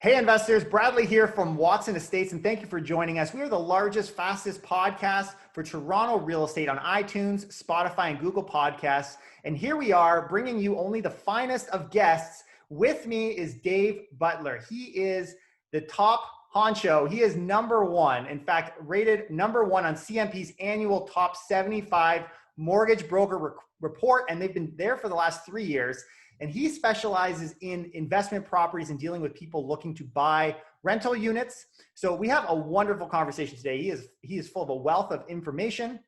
Hey investors, Bradley here from Watson Estates, and thank you for joining us. We are the largest, fastest podcast for Toronto real estate on iTunes, Spotify, and Google Podcasts. And here we are bringing you only the finest of guests. With me is Dave Butler. He is the top honcho. He is number one, in fact, rated number one on CMP's annual top 75 mortgage broker report, and they've been there for the last 3 years. And he specializes in investment properties and dealing with people looking to buy rental units. So we have a wonderful conversation today. He is full of a wealth of information.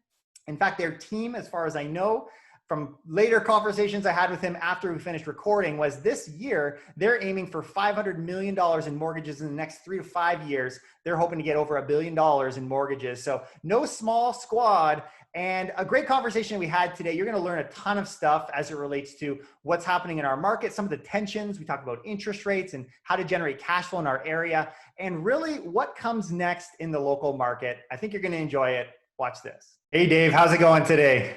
In fact, their team, as far as I know, from later conversations I had with him after we finished recording, was this year, they're aiming for $500 million in mortgages in the next 3 to 5 years. They're hoping to get over $1 billion in mortgages. So no small squad. And a great conversation we had today. You're going to learn a ton of stuff as it relates to what's happening in our market, some of the tensions. We talk about interest rates and how to generate cash flow in our area, and really what comes next in the local market. I think you're going to enjoy it. Watch this. Hey, Dave, how's it going today?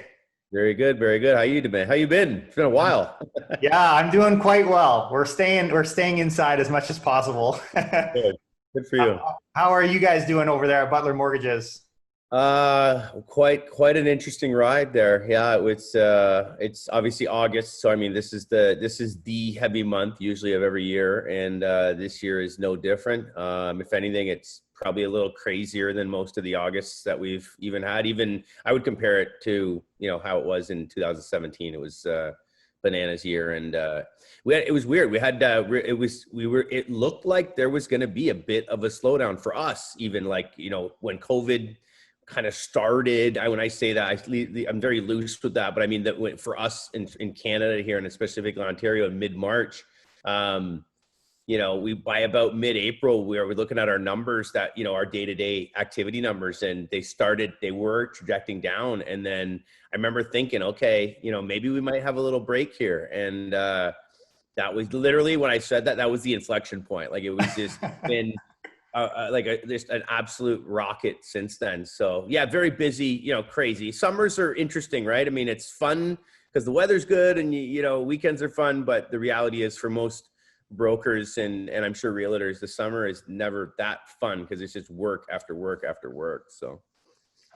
Very good, very good. How you doing? How you been? It's been a while. Yeah, I'm doing quite well. We're staying inside as much as possible. Good for you. How are you guys doing over there at Butler Mortgages? Quite an interesting ride there. Yeah, it's obviously August, so I mean this is the heavy month usually of every year, and this year is no different. If anything, it's probably a little crazier than most of the Augusts that we've even had. Even I would compare it to how it was in 2017. It was bananas year, and it was weird. It looked like there was going to be a bit of a slowdown for us, even when COVID kind of started. When I say that, I'm very loose with that, but I mean that for us in Canada here, and specifically Ontario, in mid-March, we by about mid-April, we were looking at our numbers that, our day-to-day activity numbers, and they were trajecting down. And then I remember thinking, okay, maybe we might have a little break here. And that was literally when I said that was the inflection point. Like, it was just been just an absolute rocket since then. So yeah, very busy, crazy. Summers are interesting, right? I mean, it's fun because the weather's good and weekends are fun, but the reality is for most brokers and I'm sure realtors, the summer is never that fun because it's just work after work after work. So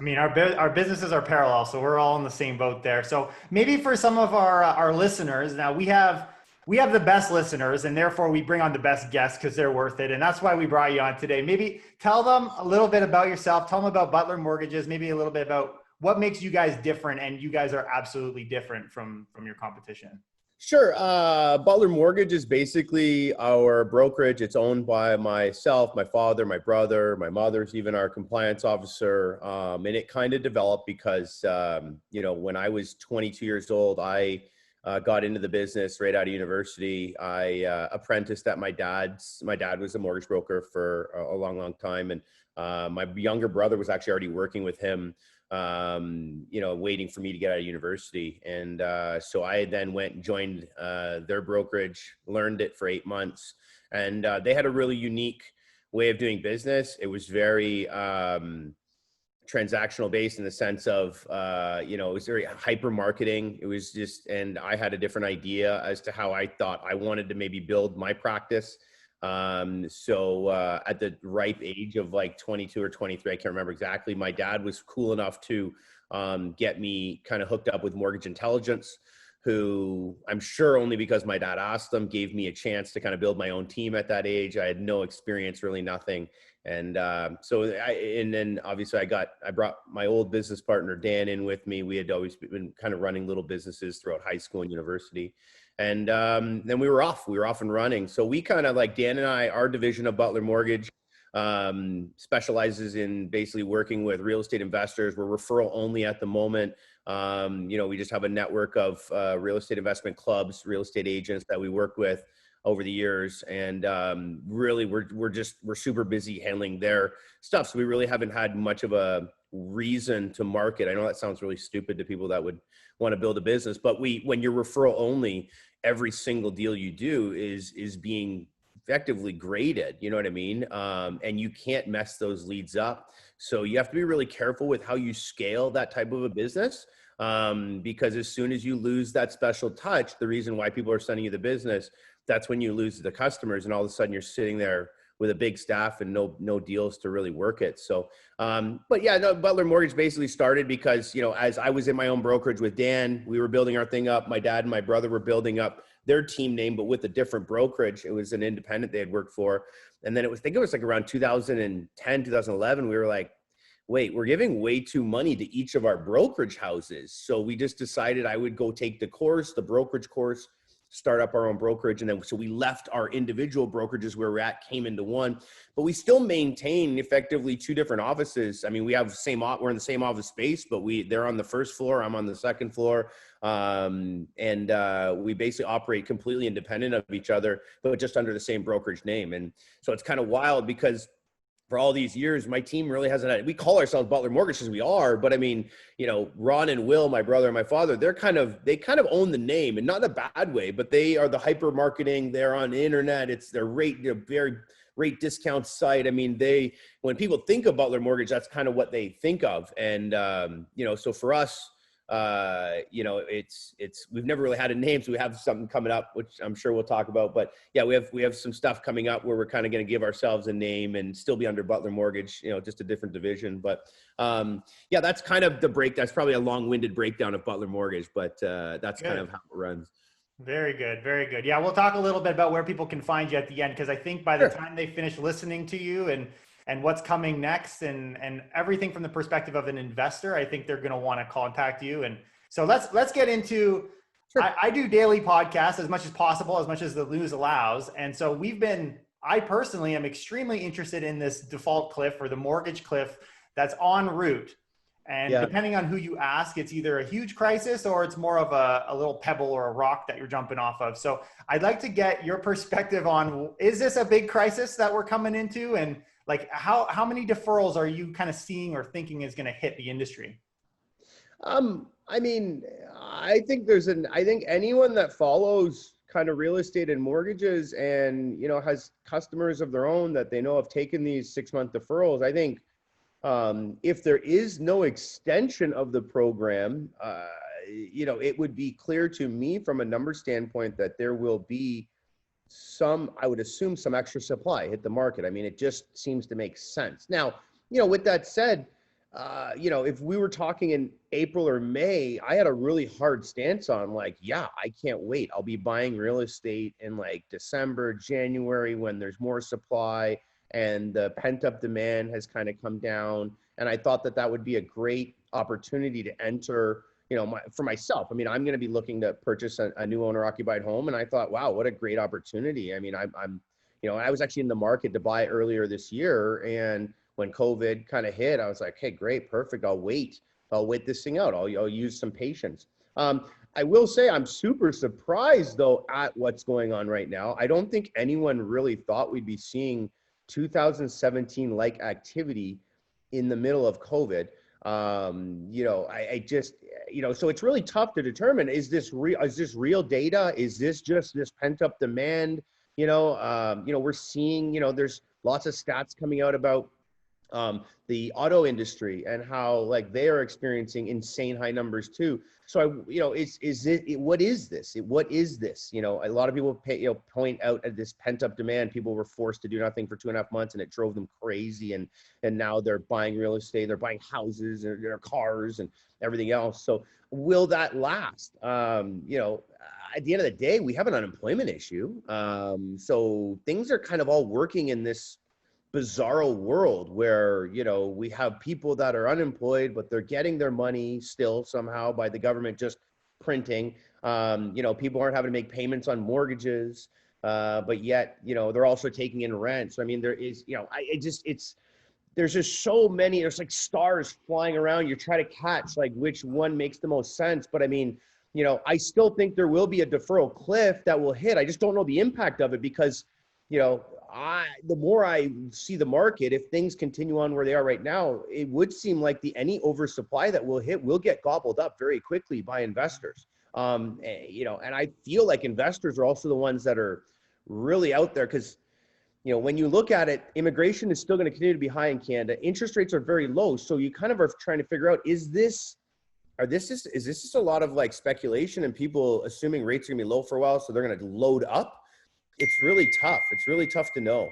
I mean, our businesses are parallel, so we're all in the same boat there. So maybe for some of our listeners, now we have the best listeners, and therefore we bring on the best guests because they're worth it. And that's why we brought you on today. Maybe tell them a little bit about yourself. Tell them about Butler Mortgages, maybe a little bit about what makes you guys different. And you guys are absolutely different from your competition. Sure. Butler Mortgage is basically our brokerage. It's owned by myself, my father, my brother, my mother's even our compliance officer. And it kind of developed because, when I was 22 years old, I got into the business right out of university. I apprenticed at my dad's. My dad was a mortgage broker for a long, long time. And my younger brother was actually already working with him, waiting for me to get out of university. And so I then went and joined their brokerage, learned it for 8 months. And they had a really unique way of doing business. It was very transactional based in the sense of, it was very hyper marketing. It was just, and I had a different idea as to how I thought I wanted to maybe build my practice. So at the ripe age of like 22 or 23, I can't remember exactly, my dad was cool enough to get me kind of hooked up with Mortgage Intelligence, who I'm sure only because my dad asked them, gave me a chance to kind of build my own team at that age. I had no experience, really nothing. And then obviously I brought my old business partner, Dan, in with me. We had always been kind of running little businesses throughout high school and university. And then we were off and running. So we kind of, like, Dan and I, our division of Butler Mortgage specializes in basically working with real estate investors. We're referral only at the moment. We just have a network of real estate investment clubs, real estate agents that we work with over the years. And really, we're super busy handling their stuff. So we really haven't had much of a reason to market. I know that sounds really stupid to people that would want to build a business, but when you're referral only, every single deal you do is being effectively graded, you know what I mean? And you can't mess those leads up. So you have to be really careful with how you scale that type of a business, because as soon as you lose that special touch, the reason why people are sending you the business, that's when you lose the customers, and all of a sudden you're sitting there with a big staff and no deals to really work it. So, but yeah, no, Butler Mortgage basically started because, you know, as I was in my own brokerage with Dan, we were building our thing up. My dad and my brother were building up their team name, but with a different brokerage. It was an independent they had worked for. And then I think it was like around 2010, 2011, we were like, wait, we're giving way too money to each of our brokerage houses. So we just decided I would go take the course, the brokerage course, start up our own brokerage. And then, so we left our individual brokerages where we're at, came into one, but we still maintain effectively two different offices. I mean, we have we're in the same office space, but they're on the first floor, I'm on the second floor. We basically operate completely independent of each other, but just under the same brokerage name. And so it's kind of wild because for all these years, my team really hasn't had, we call ourselves Butler Mortgages, we are, but I mean, you know, Ron and Will, my brother and my father, they kind of own the name, and not in a bad way, but they are the hyper marketing. They're on the internet. It's their very rate discount site. I mean, when people think of Butler Mortgage, that's kind of what they think of. And, you know, so for us, you know, we've never really had a name, so we have something coming up, which I'm sure we'll talk about, but yeah, we have some stuff coming up where we're kind of going to give ourselves a name and still be under Butler Mortgage, you know, just a different division. But, yeah, that's kind of the break. That's probably a long-winded breakdown of Butler Mortgage, but, that's kind of how it runs. Very good. Very good. Yeah. We'll talk a little bit about where people can find you at the end, because I think by the time they finish listening to you and what's coming next and everything from the perspective of an investor, I think they're going to want to contact you. And so let's get into, I do daily podcasts as much as possible, as much as the news allows. And so I personally am extremely interested in this default cliff or the mortgage cliff that's en route. And depending on who you ask, it's either a huge crisis or it's more of a little pebble or a rock that you're jumping off of. So I'd like to get your perspective on, is this a big crisis that we're coming into? And like, how many deferrals are you kind of seeing or thinking is going to hit the industry? I mean, I think anyone that follows kind of real estate and mortgages and, you know, has customers of their own that they know have taken these 6-month deferrals, I think, if there is no extension of the program, you know, it would be clear to me from a number standpoint that there will be I would assume some extra supply hit the market. I mean, it just seems to make sense. Now, you know, with that said, you know, if we were talking in April or May, I had a really hard stance on like, yeah, I can't wait. I'll be buying real estate in like December, January, when there's more supply and the pent up demand has kind of come down. And I thought that would be a great opportunity to enter, you know, for myself. I mean, I'm going to be looking to purchase a new owner occupied home. And I thought, wow, what a great opportunity. I mean, I'm, you know, I was actually in the market to buy earlier this year. And when COVID kind of hit, I was like, hey, great, perfect. I'll wait this thing out. I'll use some patience. I will say I'm super surprised though at what's going on right now. I don't think anyone really thought we'd be seeing 2017 like activity in the middle of COVID. You know, I just, you know, so it's really tough to determine, is this real data? Is this just this pent up demand? You know, we're seeing, you know, there's lots of stats coming out about the auto industry and how like they are experiencing insane high numbers too. So you know, what is this? What is this? You know, a lot of people point out at this pent up demand. People were forced to do nothing for 2.5 months and it drove them crazy. And now they're buying real estate, they're buying houses and their cars and everything else. So will that last? You know, at the end of the day, we have an unemployment issue. So things are kind of all working in this bizarro world where, you know, we have people that are unemployed, but they're getting their money still somehow by the government just printing. You know, people aren't having to make payments on mortgages, but yet, you know, they're also taking in rent. So, I mean, there is, you know, there's just so many, there's like stars flying around. You try to catch like which one makes the most sense. But I mean, you know, I still think there will be a deferral cliff that will hit. I just don't know the impact of it because, you know, the more I see the market, if things continue on where they are right now, it would seem like any oversupply that will hit will get gobbled up very quickly by investors. You know, and I feel like investors are also the ones that are really out there because, you know, when you look at it, immigration is still going to continue to be high in Canada. Interest rates are very low. So you kind of are trying to figure out, is this just a lot of like speculation and people assuming rates are gonna be low for a while, so they're going to load up? it's really tough. It's really tough to know.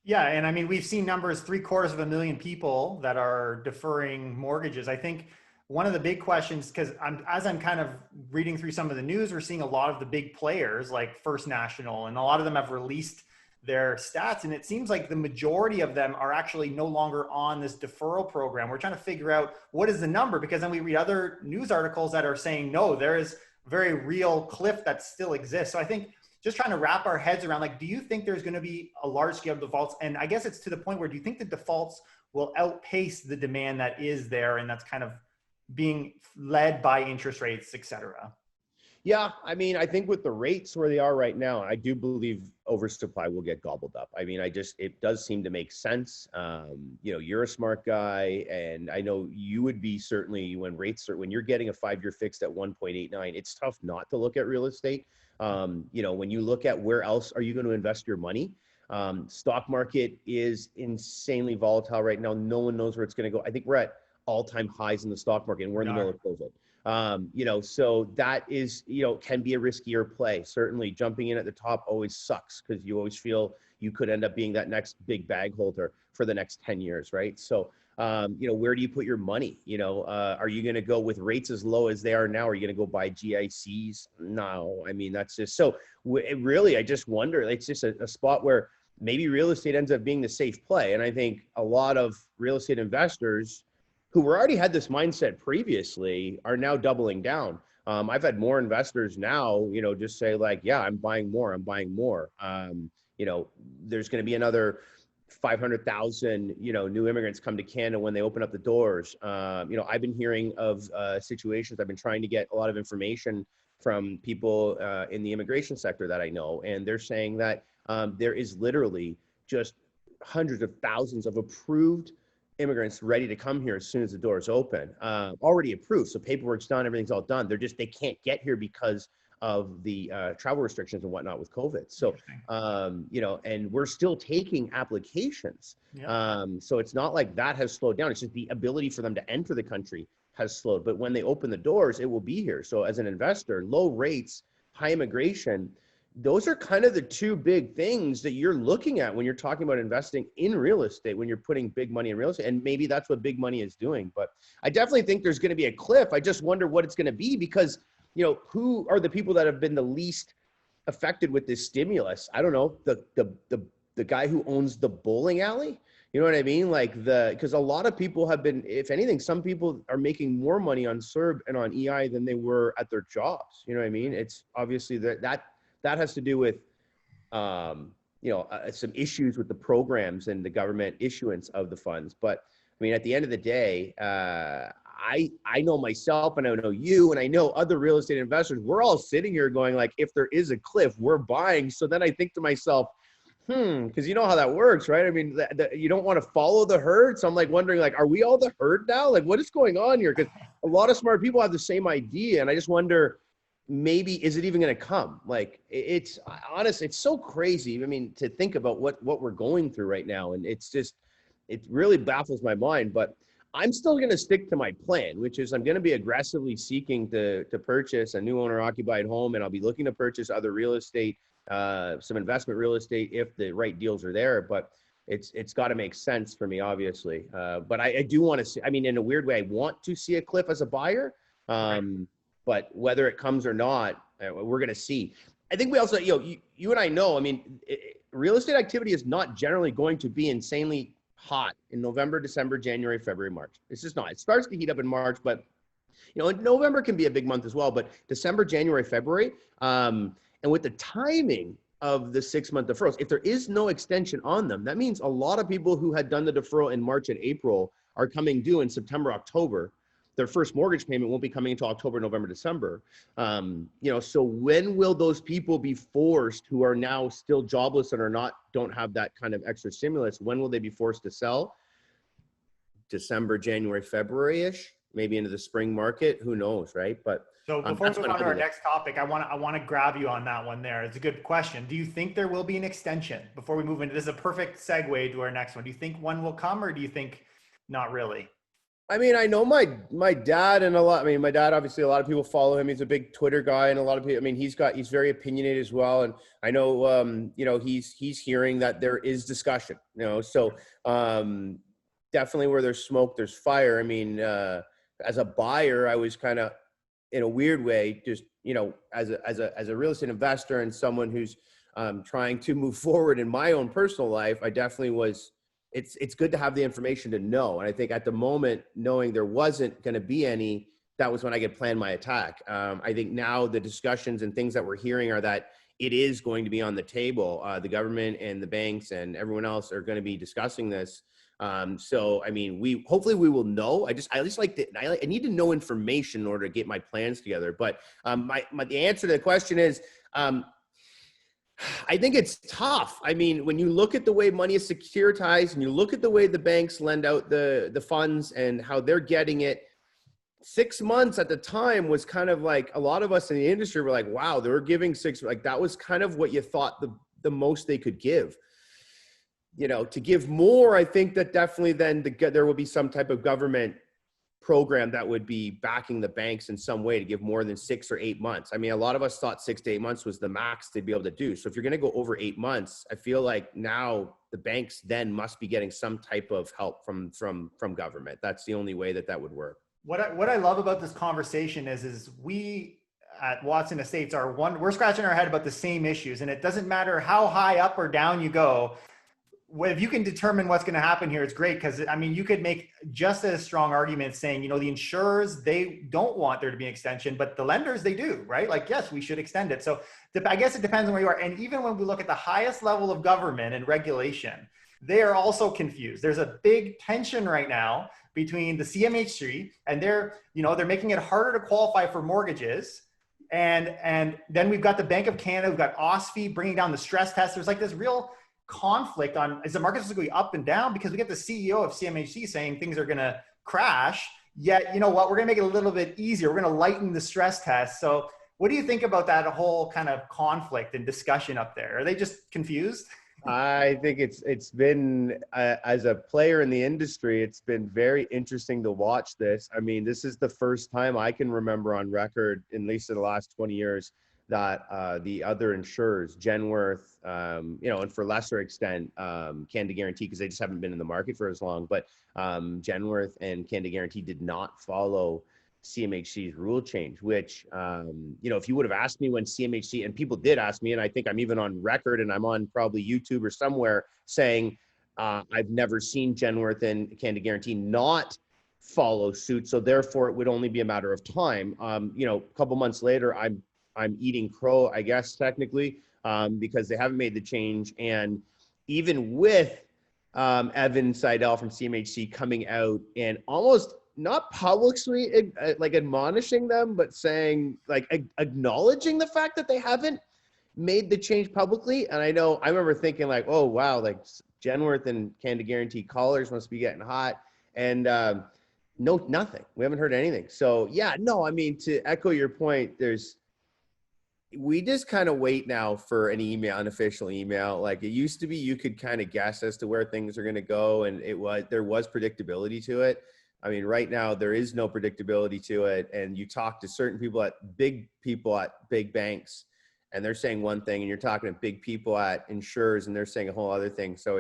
Yeah, and I mean, we've seen numbers 750,000 people that are deferring mortgages. I think one of the big questions, because as I'm kind of reading through some of the news, we're seeing a lot of the big players like First National, and a lot of them have released their stats, and it seems like the majority of them are actually no longer on this deferral program. We're trying to figure out what is the number, because then we read other news articles that are saying no, there is a very real cliff that still exists. So I think just trying to wrap our heads around, like, do you think there's going to be a large scale defaults? And I guess it's to the point where, do you think the defaults will outpace the demand that is there, and that's kind of being led by interest rates, et cetera? Yeah, I mean, I think with the rates where they are right now, I do believe oversupply will get gobbled up. I mean, it does seem to make sense. You're a smart guy, and I know you would be certainly when you're getting a 5-year fixed at 1.89, it's tough not to look at real estate. When you look at where else are you going to invest your money? Stock market is insanely volatile right now. No one knows where it's going to go. I think we're at all-time highs in the stock market, and we're in the middle of COVID. So that is, can be a riskier play. Certainly jumping in at the top always sucks, because you always feel you could end up being that next big bag holder for the next 10 years, right? So, where do you put your money? Are you going to go with rates as low as they are now? Are you going to go buy GICs? No, I mean, that's just, so really, I just wonder, it's just a spot where maybe real estate ends up being the safe play. And I think a lot of real estate investors who already had this mindset previously are now doubling down. I've had more investors now, just say like, yeah, I'm buying more. There's going to be another 500,000, new immigrants come to Canada when they open up the doors. I've been hearing of situations. I've been trying to get a lot of information from people in the immigration sector that I know, and they're saying that there is literally just hundreds of thousands of approved immigrants ready to come here as soon as the doors open, already approved. So paperwork's done, everything's all done. They can't get here because of the travel restrictions and whatnot with COVID. So, and we're still taking applications. Yeah. So it's not like that has slowed down. It's just the ability for them to enter the country has slowed. But when they open the doors, it will be here. So as an investor, low rates, high immigration, those are kind of the two big things that you're looking at when you're talking about investing in real estate, when you're putting big money in real estate. And maybe that's what big money is doing. But I definitely think there's going to be a cliff. I just wonder what it's going to be, because, who are the people that have been the least affected with this stimulus? I don't know, the guy who owns the bowling alley. You know what I mean? Because a lot of people have been, if anything, some people are making more money on CERB and on EI than they were at their jobs. You know what I mean? It's obviously that has to do with, some issues with the programs and the government issuance of the funds. But I mean, at the end of the day, I know myself, and I know you, and I know other real estate investors, we're all sitting here going like, if there is a cliff, we're buying. So then I think to myself, because you know how that works, right? I mean, you don't want to follow the herd. So I'm like wondering, like, are we all the herd now? Like, what is going on here? Because a lot of smart people have the same idea. And I just wonder, maybe, is it even going to come? Like, it's honest, it's so crazy. I mean, to think about what we're going through right now. And it's just, it really baffles my mind, but I'm still going to stick to my plan, which is I'm going to be aggressively seeking to purchase a new owner occupied home. And I'll be looking to purchase other real estate, some investment real estate, if the right deals are there. But it's got to make sense for me, obviously. But I do want to see, I mean, in a weird way, I want to see a cliff as a buyer. But whether it comes or not, we're going to see. I think we also, you and I know, I mean, real estate activity is not generally going to be insanely hot in November, December, January, February, March. It's just not. It starts to heat up in March, but November can be a big month as well. But December, January, February, and with the timing of the 6-month deferrals, if there is no extension on them, that means a lot of people who had done the deferral in March and April are coming due in September, October. Their first mortgage payment won't be coming until October, November, December. So when will those people be forced, who are now still jobless and don't have that kind of extra stimulus, when will they be forced to sell? December, January, February-ish, maybe into the spring market. Who knows, right? But so before we move on to our next topic, I want to grab you on that one there. It's a good question. Do you think there will be an extension before we move into this? Is a perfect segue to our next one. Do you think one will come, or do you think not really? I mean, I know my dad and my dad, obviously a lot of people follow him. He's a big Twitter guy and a lot of people, I mean, he's very opinionated as well. And I know, he's hearing that there is discussion, so definitely where there's smoke, there's fire. I mean, as a buyer, I was kind of in a weird way, just, as a real estate investor and someone who's trying to move forward in my own personal life, I definitely was. It's good to have the information to know. And I think at the moment, knowing there wasn't going to be any, that was when I could plan my attack. I think now the discussions and things that we're hearing are that it is going to be on the table. The government and the banks and everyone else are going to be discussing this. So, I mean, hopefully we will know. I just like to, I need to know information in order to get my plans together. But the answer to the question is, I think it's tough. I mean, when you look at the way money is securitized and you look at the way the banks lend out the funds and how they're getting it, 6 months at the time was kind of like, a lot of us in the industry were like, wow, they were giving like that was kind of what you thought the most they could give. To give more, I think that definitely then there will be some type of government program that would be backing the banks in some way to give more than 6 or 8 months. I mean, a lot of us thought 6 to 8 months was the max they'd be able to do. So if you're going to go over 8 months, I feel like now the banks then must be getting some type of help from government. That's the only way that would work. What I love about this conversation is we at Watson Estates we're scratching our head about the same issues, and it doesn't matter how high up or down you go. If you can determine what's going to happen here, it's great, because I mean, you could make just as strong arguments saying, the insurers, they don't want there to be an extension, but the lenders, they do, right? Like, yes, we should extend it. So I guess it depends on where you are. And even when we look at the highest level of government and regulation, they are also confused. There's a big tension right now between the CMHC, and they're making it harder to qualify for mortgages. And then we've got the Bank of Canada, we've got OSFI bringing down the stress test. There's like this real conflict on, is the market supposed to go up and down? Because we get the CEO of CMHC saying things are going to crash, yet, you know what, we're going to make it a little bit easier. We're going to lighten the stress test. So what do you think about that whole kind of conflict and discussion up there? Are they just confused? I think it's been, as a player in the industry, it's been very interesting to watch this. I mean, this is the first time I can remember on record, at least in the last 20 years, that the other insurers, Genworth, and for lesser extent, Canada Guarantee, because they just haven't been in the market for as long, but Genworth and Canada Guarantee did not follow CMHC's rule change, which, if you would have asked me when CMHC, and people did ask me, and I think I'm even on record and I'm on probably YouTube or somewhere saying, I've never seen Genworth and Canada Guarantee not follow suit. So therefore it would only be a matter of time. A couple months later, I'm eating crow, I guess, technically, because they haven't made the change. And even with Evan Seidel from CMHC coming out and almost not publicly like admonishing them, but saying, like, acknowledging the fact that they haven't made the change publicly. And I remember thinking like, oh, wow, like Genworth and Canada Guarantee callers must be getting hot. And no, nothing. We haven't heard anything. So yeah, no, I mean, to echo your point, we just kind of wait now for an unofficial email. Like it used to be, you could kind of guess as to where things are going to go. And there was predictability to it. I mean, right now there is no predictability to it. And you talk to certain people at big banks, and they're saying one thing, and you're talking to big people at insurers and they're saying a whole other thing. So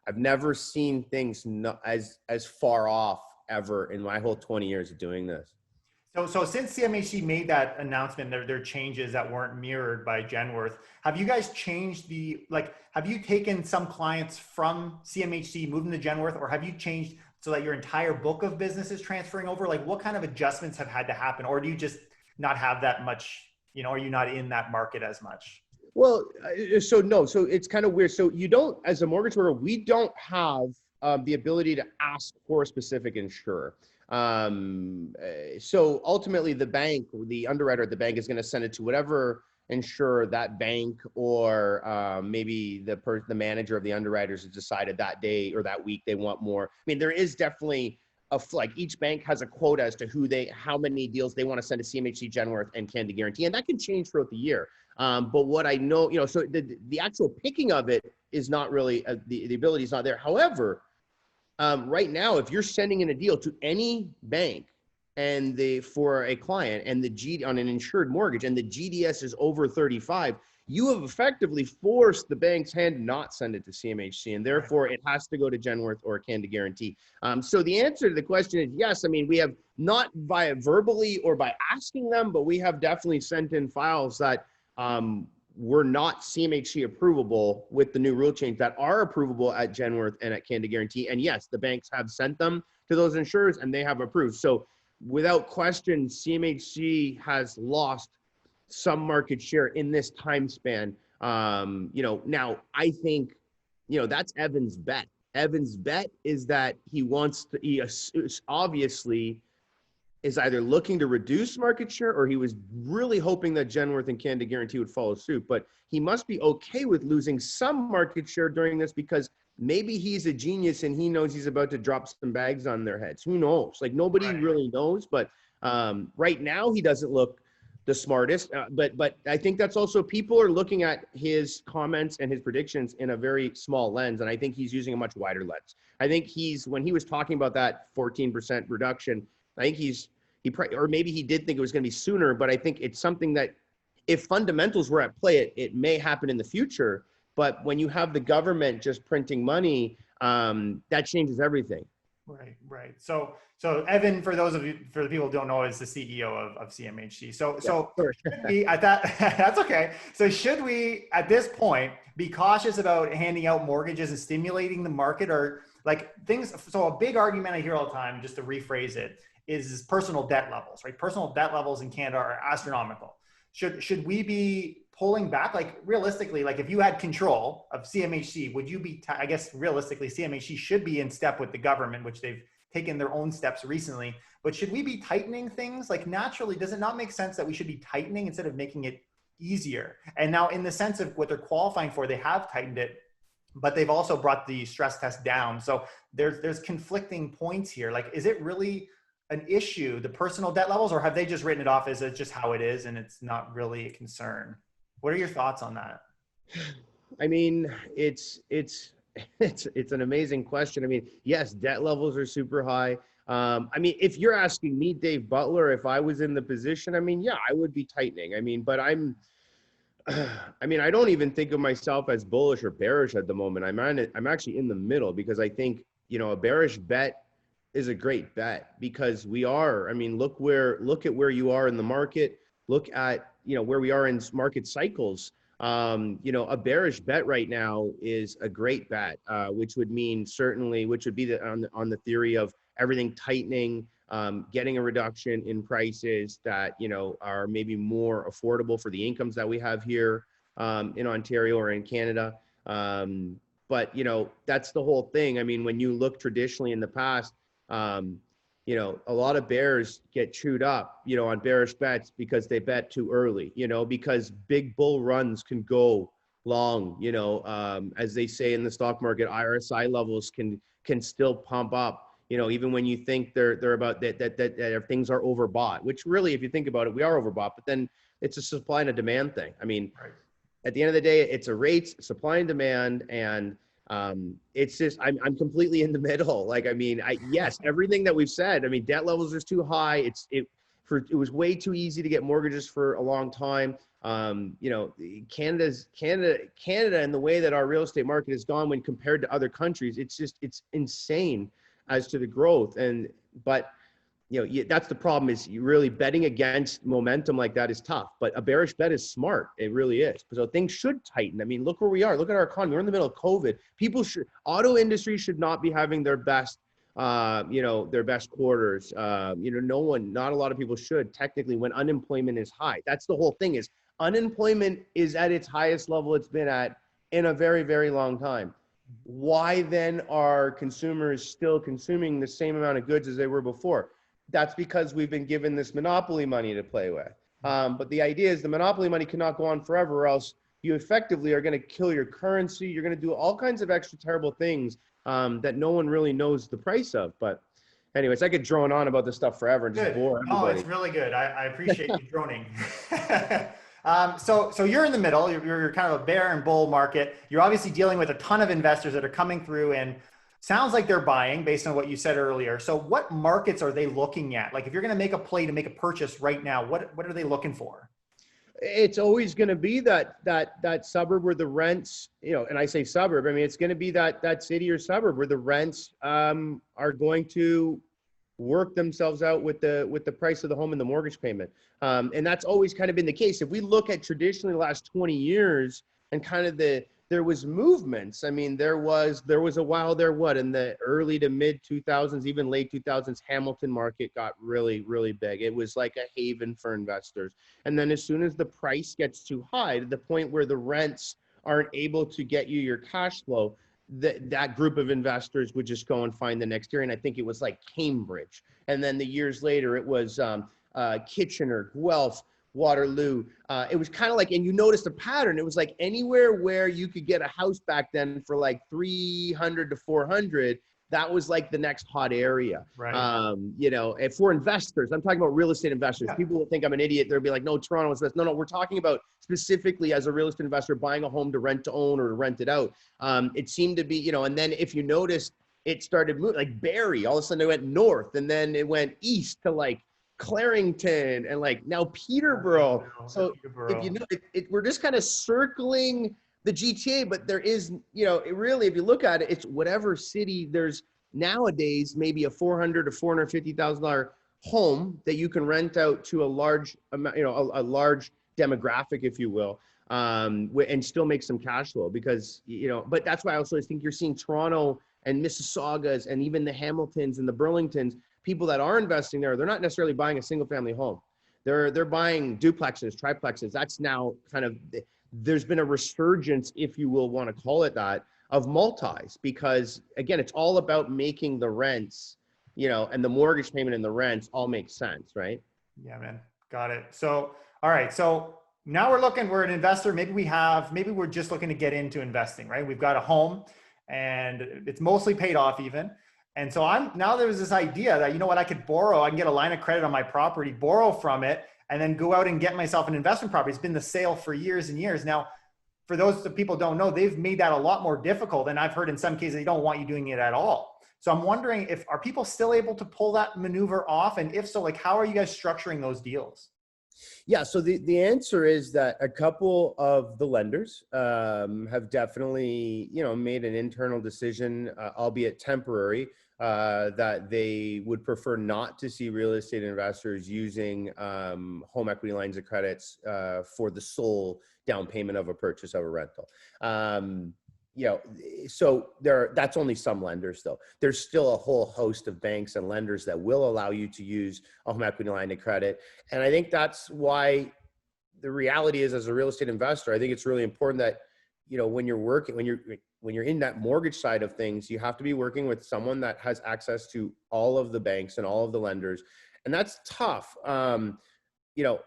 I've never seen things as far off ever in my whole 20 years of doing this. So since CMHC made that announcement, their changes that weren't mirrored by Genworth, have you guys changed have you taken some clients from CMHC, moved them to Genworth, or have you changed so that your entire book of business is transferring over? Like what kind of adjustments have had to happen? Or do you just not have that much, are you not in that market as much? Well, so it's kind of weird. So you don't, as a mortgage broker, we don't have the ability to ask for a specific insurer. So ultimately the underwriter at the bank is going to send it to whatever insurer that bank or maybe the manager of the underwriters has decided that day or that week they want more. I mean, there is definitely like each bank has a quota as to how many deals they want to send to CMHC, Genworth, and Canada Guarantee, and that can change throughout the year. But what I know, so the actual picking of it is not really the ability is not there. However, right now, if you're sending in a deal to any bank and for a client and the G on an insured mortgage and the GDS is over 35, you have effectively forced the bank's hand to not send it to CMHC, and therefore it has to go to Genworth or Canada Guarantee. So the answer to the question is yes. I mean, we have not via verbally or by asking them, but we have definitely sent in files that were not CMHC approvable with the new rule change that are approvable at Genworth and at Canada Guarantee. And yes, the banks have sent them to those insurers and they have approved. So without question, CMHC has lost some market share in this time span. Now I think, that's Evan's bet. Evan's bet is that he obviously is either looking to reduce market share or he was really hoping that Genworth and Canada Guarantee would follow suit. But he must be okay with losing some market share during this because maybe he's a genius and he knows he's about to drop some bags on their heads. Who knows? Like nobody really knows. But right now he doesn't look the smartest. But I think that's also people are looking at his comments and his predictions in a very small lens. And I think he's using a much wider lens. I think when he was talking about that 14% reduction, I think or maybe he did think it was going to be sooner, but I think it's something that if fundamentals were at play, it may happen in the future. But when you have the government just printing money, that changes everything. Right. So Evan, for the people who don't know, is the CEO of CMHC. So should we at that, that's okay. So should we, at this point, be cautious about handing out mortgages and stimulating the market or like things? So a big argument I hear all the time, just to rephrase it, is personal debt levels, right? Personal debt levels in Canada are astronomical. Should we be pulling back? Like realistically, like if you had control of CMHC, would you be, I guess realistically, CMHC should be in step with the government, which they've taken their own steps recently, but should we be tightening things? Like naturally, does it not make sense that we should be tightening instead of making it easier? And now in the sense of what they're qualifying for, they have tightened it, but they've also brought the stress test down. So there's conflicting points here. Like, is it really an issue, the personal debt levels, or have they just written it off as it's just how it is and it's not really a concern? What are your thoughts on that? I mean, it's an amazing question. I mean, yes, debt levels are super high. I mean, if you're asking me, Dave Butler, if I was in the position, I mean, yeah, I would be tightening. I mean, but I don't even think of myself as bullish or bearish at the moment. I'm actually in the middle because I think, a bearish bet is a great bet because look at where you are in the market, look at, where we are in market cycles. A bearish bet right now is a great bet, which would be on the theory of everything tightening, getting a reduction in prices that, are maybe more affordable for the incomes that we have here in Ontario or in Canada. But, that's the whole thing. I mean, when you look traditionally in the past, a lot of bears get chewed up, on bearish bets because they bet too early, because big bull runs can go long, as they say in the stock market, RSI levels can still pump up, even when you think they're about that things are overbought, which really, if you think about it, we are overbought, but then it's a supply and a demand thing. I mean, At the end of the day, it's a rates, supply and demand, and it's just, I'm completely in the middle. Like, I mean, yes, everything that we've said, I mean, debt levels are too high. It was way too easy to get mortgages for a long time. Canada and the way that our real estate market has gone when compared to other countries, it's insane as to the growth. But that's the problem, is you really betting against momentum like that is tough, but a bearish bet is smart. It really is. So things should tighten. I mean, look where we are. Look at our economy. We're in the middle of COVID. Auto industry should not be having their best, their best quarters. Not a lot of people should technically when unemployment is high. That's the whole thing, is unemployment is at its highest level it's been at in a very, very long time. Why then are consumers still consuming the same amount of goods as they were before? That's because we've been given this monopoly money to play with. But the idea is the monopoly money cannot go on forever, or else you effectively are going to kill your currency. You're going to do all kinds of extra terrible things that no one really knows the price of. But anyways, I could drone on about this stuff forever and just bore everybody. Oh, it's really good. I appreciate you droning. So you're in the middle. You're kind of a bear and bull market. You're obviously dealing with a ton of investors that are coming through and Sounds like they're buying based on what you said earlier. So what markets are they looking at? Like if you're going to make a play to make a purchase right now, what are they looking for? It's always going to be that suburb where the rents, and I say suburb, I mean, it's going to be that city or suburb where the rents are going to work themselves out with the price of the home and the mortgage payment. And that's always kind of been the case. If we look at traditionally the last 20 years and kind of there was movements. I mean, there was a while there, in the early to mid 2000s, even late 2000s, Hamilton market got really, really big. It was like a haven for investors. And then as soon as the price gets too high to the point where the rents aren't able to get you your cash flow, that group of investors would just go and find the next area. And I think it was like Cambridge. And then the years later, it was Kitchener, Guelph, Waterloo. It was kind of like, and you noticed a pattern. It was like anywhere where you could get a house back then for like 300 to 400, that was like the next hot area. Right. If for investors, I'm talking about real estate investors. Yeah. People will think I'm an idiot. They'll be like, no, Toronto is best. No, we're talking about specifically as a real estate investor buying a home to rent to own or to rent it out. It seemed to be, and then if you notice, it started moving like Barrie, all of a sudden it went north and then it went east to like Clarington and like now Peterborough. So if you know, we're just kind of circling the GTA, but there is, it really, if you look at it, it's whatever city there's nowadays, maybe a $400,000 to $450,000 home that you can rent out to a large amount, a large demographic, if you will, and still make some cash flow because, but that's why I also think you're seeing Toronto and Mississaugas and even the Hamiltons and the Burlingtons, people that are investing there, they're not necessarily buying a single family home. They're buying duplexes, triplexes. That's now kind of, there's been a resurgence, if you will want to call it that, of multis because again, it's all about making the rents, and the mortgage payment and the rents all make sense, right? Yeah, man. Got it. So, all right. So now we're an investor. Maybe we're just looking to get into investing, right? We've got a home and it's mostly paid off even. And so now there's this idea that, I could borrow, I can get a line of credit on my property, borrow from it, and then go out and get myself an investment property. It's been the sale for years and years. Now, for those that people don't know, they've made that a lot more difficult. And I've heard in some cases, they don't want you doing it at all. So I'm wondering are people still able to pull that maneuver off? And if so, like, how are you guys structuring those deals? Yeah, so the answer is that a couple of the lenders have definitely, made an internal decision, albeit temporary, that they would prefer not to see real estate investors using home equity lines of credits for the sole down payment of a purchase of a rental. So that's only some lenders though. There's still a whole host of banks and lenders that will allow you to use a home equity line of credit. And I think that's why the reality is, as a real estate investor, I think it's really important that, when you're in that mortgage side of things, you have to be working with someone that has access to all of the banks and all of the lenders. And that's tough. A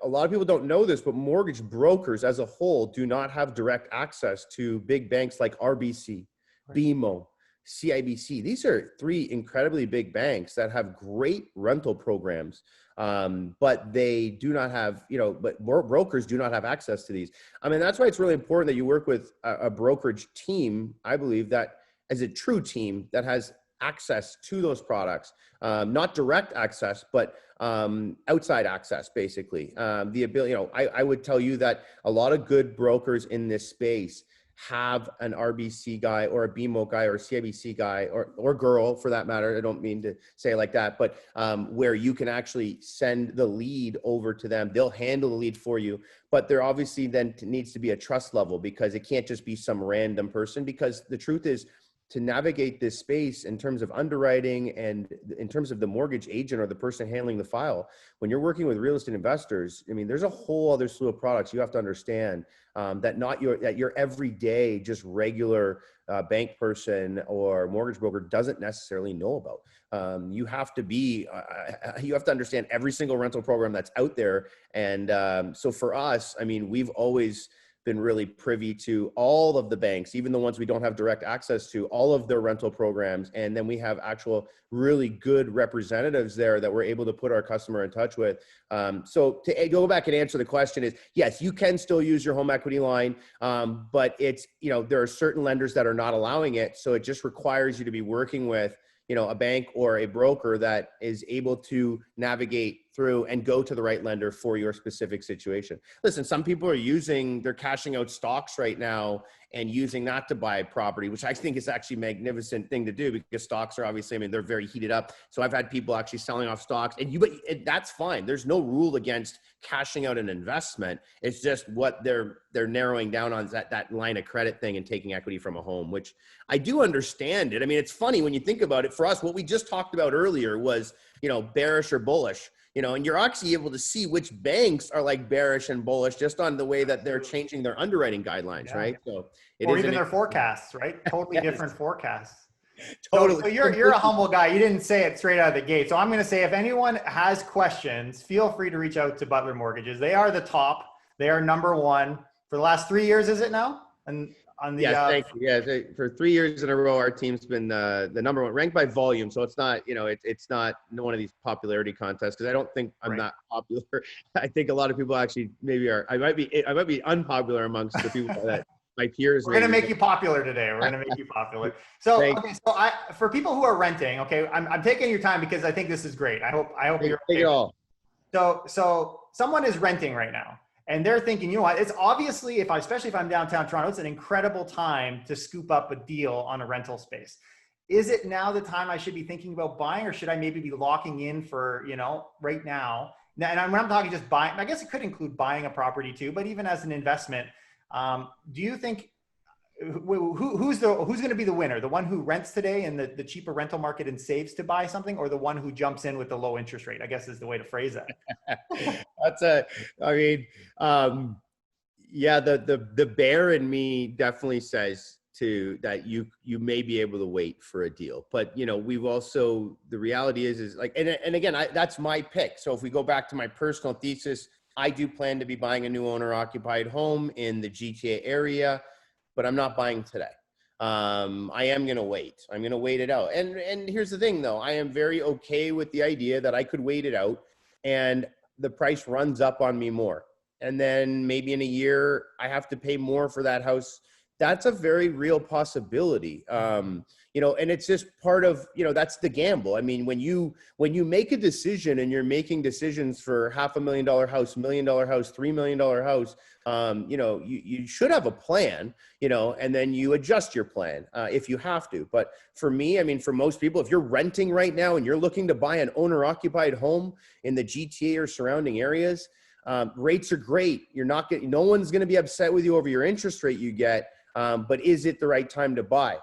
lot of people don't know this, but mortgage brokers as a whole do not have direct access to big banks like RBC, BMO, CIBC. These are three incredibly big banks that have great rental programs, but they do not have, but brokers do not have access to these. I mean, that's why it's really important that you work with a brokerage team, I believe, that as a true team that has access to those products, not direct access, but outside access, basically. The ability, I would tell you that a lot of good brokers in this space have an RBC guy or a BMO guy or a CIBC guy or girl for that matter. I don't mean to say it like that, but where you can actually send the lead over to them. They'll handle the lead for you, but there obviously then needs to be a trust level because it can't just be some random person, because the truth is, to navigate this space in terms of underwriting and in terms of the mortgage agent or the person handling the file, when you're working with real estate investors, I mean, there's a whole other slew of products you have to understand that your everyday, just regular bank person or mortgage broker doesn't necessarily know about. You have to understand every single rental program that's out there. And so for us, I mean, we've always been really privy to all of the banks, even the ones we don't have direct access to, all of their rental programs. And then we have actual really good representatives there that we're able to put our customer in touch with. So to go back and answer the question is, yes, you can still use your home equity line, but it's, there are certain lenders that are not allowing it. So it just requires you to be working with, a bank or a broker that is able to navigate through and go to the right lender for your specific situation. Listen, some people are they're cashing out stocks right now and using that to buy property, which I think is actually a magnificent thing to do, because stocks are obviously, they're very heated up. So I've had people actually selling off stocks, but that's fine. There's no rule against cashing out an investment. It's just what they're narrowing down on is that line of credit thing and taking equity from a home, which I do understand it. It's funny when you think about it. For us, what we just talked about earlier was, bearish or bullish. And you're actually able to see which banks are like bearish and bullish just on the way that they're changing their underwriting guidelines, right? So or even their forecasts, right? Totally different forecasts. Totally. So you're a humble guy. You didn't say it straight out of the gate. So I'm going to say, if anyone has questions, feel free to reach out to Butler Mortgages. They are the top. They are number one for the last 3 years. Is it now? And on the thank you. Yeah, for 3 years in a row, our team's been the number one, ranked by volume. So it's not, it's not one of these popularity contests, because I don't think I'm not popular. I think a lot of people actually maybe are. I might be unpopular amongst the people that my peers. We're going to make you popular today. We're going to make you popular. So, for people who are renting, I'm taking your time because I think this is great. I hope you're take it all. So someone is renting right now, and they're thinking, you know what, it's obviously, especially if I'm downtown Toronto, it's an incredible time to scoop up a deal on a rental space. Is it now the time I should be thinking about buying, or should I maybe be locking in for, right now? And when I'm talking just buying, I guess it could include buying a property too, but even as an investment, do you think who's going to be the winner? The one who rents today in the cheaper rental market and saves to buy something, or the one who jumps in with the low interest rate, I guess is the way to phrase that. The bear in me definitely says that you may be able to wait for a deal, but we've also, the reality is like, and again, that's my pick. So if we go back to my personal thesis, I do plan to be buying a new owner occupied home in the GTA area, but I'm not buying today. I am going to wait. I'm going to wait it out. And here's the thing though, I am very okay with the idea that I could wait it out and the price runs up on me more. And then maybe in a year I have to pay more for that house. That's a very real possibility. And it's just part of, that's the gamble. When you make a decision and you're making decisions for $500,000 house, $1 million house, $3 million house, you should have a plan, and then you adjust your plan if you have to. But for me, for most people, if you're renting right now and you're looking to buy an owner occupied home in the GTA or surrounding areas, rates are great. No one's going to be upset with you over your interest rate you get. But is it the right time to buy?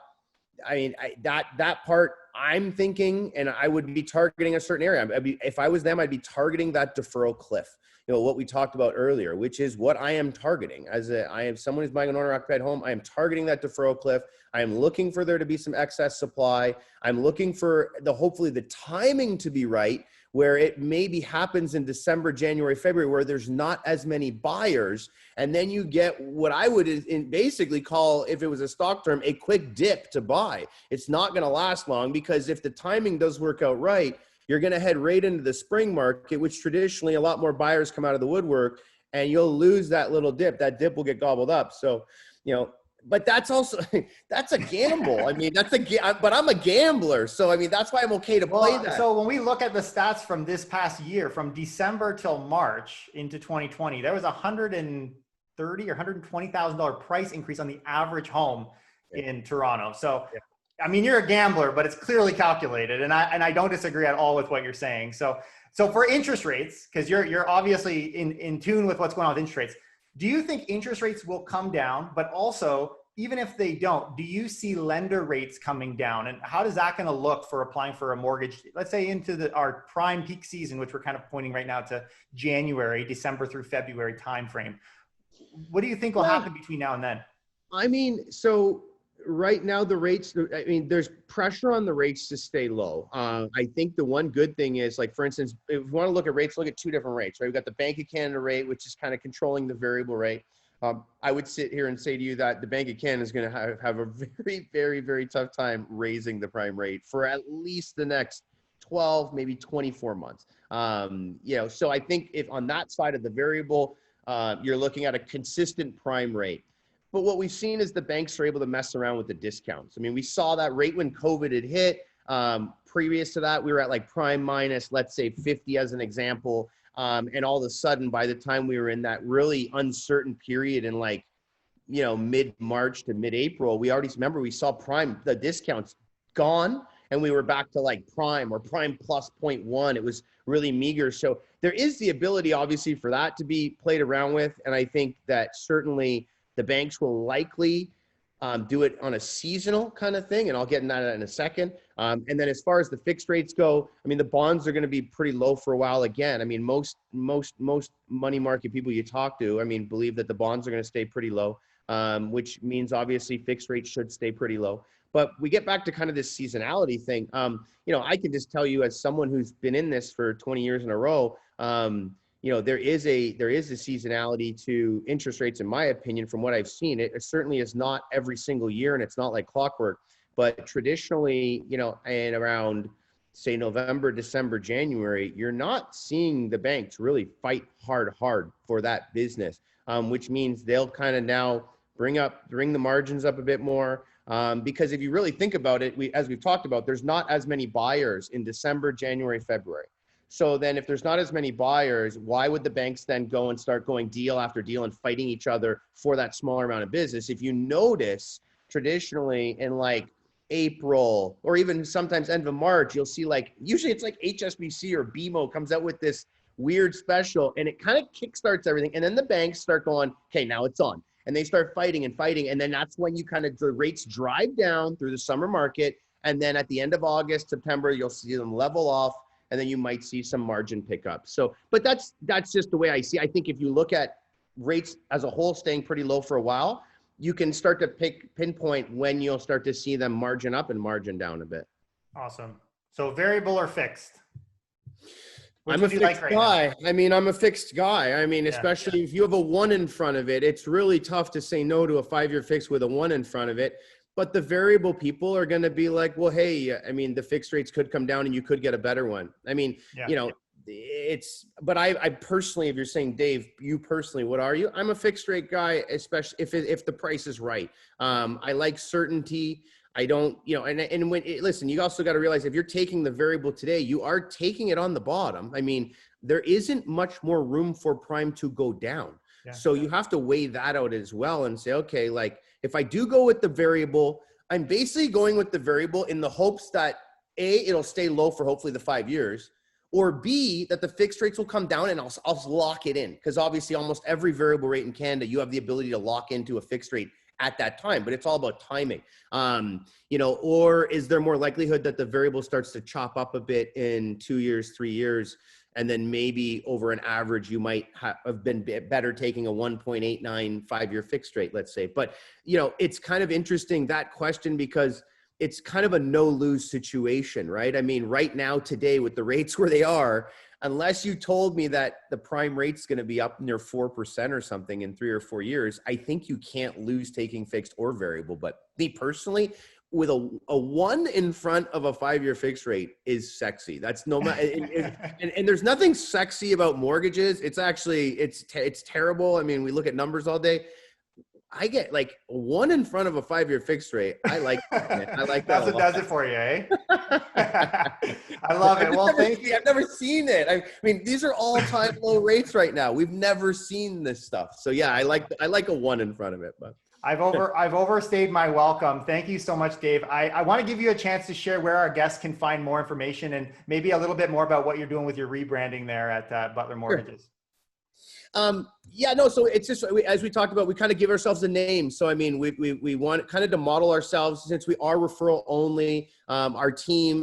That part I'm thinking, and I would be targeting a certain area. If I was them, I'd be targeting that deferral cliff. What we talked about earlier, which is what I am targeting. I am someone who's buying an owner occupied home. I am targeting that deferral cliff. I am looking for there to be some excess supply. I'm looking for hopefully the timing to be right, where it maybe happens in December, January, February, where there's not as many buyers. And then you get what I would basically call, if it was a stock term, a quick dip to buy. It's not going to last long, because if the timing does work out right, you're going to head right into the spring market, which traditionally a lot more buyers come out of the woodwork, and you'll lose that little dip. That dip will get gobbled up. So, but that's also, that's a gamble. But I'm a gambler. So, that's why I'm okay to play that. So when we look at the stats from this past year, from December till March into 2020, there was $130,000 or $120,000 price increase on the average home in Toronto. So, you're a gambler, but it's clearly calculated. And I don't disagree at all with what you're saying. So for interest rates, because you're obviously in tune with what's going on with interest rates, do you think interest rates will come down? But also, even if they don't, do you see lender rates coming down? And how is that going to look for applying for a mortgage, let's say into our prime peak season, which we're kind of pointing right now to December through February timeframe? What do you think will happen between now and then? So right now the rates, there's pressure on the rates to stay low. I think the one good thing is, like, for instance, if you want to look at rates, look at two different rates, right? We've got the Bank of Canada rate, which is kind of controlling the variable rate. I would sit here and say to you that the Bank of Canada is going to have a very, very, very tough time raising the prime rate for at least the next 12, maybe 24 months. So I think if on that side of the variable, you're looking at a consistent prime rate. But what we've seen is the banks are able to mess around with the discounts. I mean, we saw that rate when COVID had hit. Previous to that, we were at like prime minus, let's say 50 as an example. And all of a sudden, by the time we were in that really uncertain period in like, mid-March to mid-April, we saw prime, the discounts gone, and we were back to like prime or prime plus 0.1. It was really meager. So there is the ability, obviously, for that to be played around with. And I think that certainly the banks will likely do it on a seasonal kind of thing, and I'll get into that in a second. And then as far as the fixed rates go, I mean, the bonds are going to be pretty low for a while again. I mean, most money market people you talk to, I mean, believe that the bonds are going to stay pretty low, which means obviously fixed rates should stay pretty low. But we get back to kind of this seasonality thing. I can just tell you as someone who's been in this for 20 years in a row, there is a seasonality to interest rates, in my opinion, from what I've seen. It certainly is not every single year, and it's not like clockwork. But traditionally, and around, say, November, December, January, you're not seeing the banks really fight hard for that business, which means they'll kind of now bring the margins up a bit more. Because if you really think about it, as we've talked about, there's not as many buyers in December, January, February. So then if there's not as many buyers, why would the banks then go and start going deal after deal and fighting each other for that smaller amount of business? If you notice, traditionally in like April or even sometimes end of March, you'll see like, usually it's like HSBC or BMO comes out with this weird special, and it kind of kickstarts everything. And then the banks start going, okay, now it's on. And they start fighting. And then that's when the rates drive down through the summer market. And then at the end of August, September, you'll see them level off. And then you might see some margin pickup. So, but that's just the way I see. I think if you look at rates as a whole staying pretty low for a while, you can start to pinpoint when you'll start to see them margin up and margin down a bit. Awesome. So variable or fixed? I'm a fixed guy. I mean, I'm a fixed guy. I mean, especially if you have a 1 in front of it, it's really tough to say no to a 5-year fix with a 1 in front of it. But the variable people are going to be like, well, hey, I mean, the fixed rates could come down and you could get a better one. I mean, but I personally, if you're saying, Dave, you personally, what are you? I'm a fixed rate guy, especially if the price is right. I like certainty. I don't, and listen, you also got to realize if you're taking the variable today, you are taking it on the bottom. I mean, there isn't much more room for prime to go down. Yeah. So you have to weigh that out as well and say, okay, like if I do go with the variable, I'm basically going with the variable in the hopes that A, it'll stay low for hopefully the 5 years, or B, that the fixed rates will come down and I'll lock it in. Because obviously almost every variable rate in Canada, you have the ability to lock into a fixed rate at that time, but it's all about timing. Or is there more likelihood that the variable starts to chop up a bit in 2 years, 3 years, and then maybe over an average, you might have been better taking a 1.89 5-year fixed rate, let's say. But, it's kind of interesting, that question, because it's kind of a no-lose situation, right? I mean, right now, today, with the rates where they are, unless you told me that the prime rate's going to be up near 4% or something in 3 or 4 years, I think you can't lose taking fixed or variable. But me personally, with a 1 in front of a 5-year fixed rate is sexy. That's no matter, and there's nothing sexy about mortgages. It's actually, it's terrible. I mean, we look at numbers all day. I get like a 1 in front of a 5-year fixed rate. I like that. I like that. That's what does it for you, eh? I love it. Well, thank you. I've never seen it. I mean, these are all-time low rates right now. We've never seen this stuff. So yeah, I like a 1 in front of it, but. I've overstayed my welcome. Thank you so much, Dave. I want to give you a chance to share where our guests can find more information and maybe a little bit more about what you're doing with your rebranding there at Butler Mortgages. Sure. So it's just, as we talked about, we kind of give ourselves a name. So, I mean, we want kind of to model ourselves, since we are referral only, our team,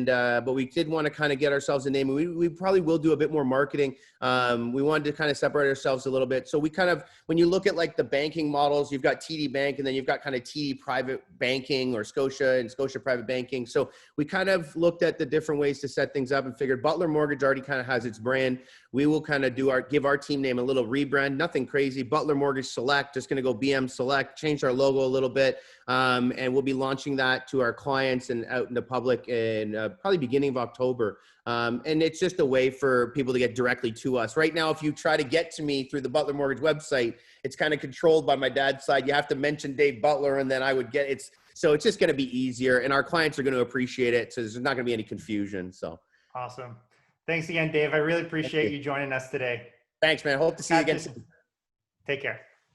but we did want to kind of get ourselves a name. We probably will do a bit more marketing. We wanted to kind of separate ourselves a little bit. So we kind of, when you look at like the banking models, you've got TD Bank, and then you've got kind of TD Private Banking, or Scotia and Scotia Private Banking. So we kind of looked at the different ways to set things up and figured Butler Mortgage already kind of has its brand. We will kind of give our team name name, a little rebrand, nothing crazy. Butler Mortgage Select, just going to go BM Select, changed our logo a little bit. And we'll be launching that to our clients and out in the public in probably beginning of October. And it's just a way for people to get directly to us. Right now, if you try to get to me through the Butler Mortgage website, it's kind of controlled by my dad's side. You have to mention Dave Butler, and then I would get it. So it's just going to be easier, and our clients are going to appreciate it. So there's not going to be any confusion. So awesome. Thanks again, Dave. I really appreciate you joining us today. Thanks, man. Hope to see you again soon. Take care.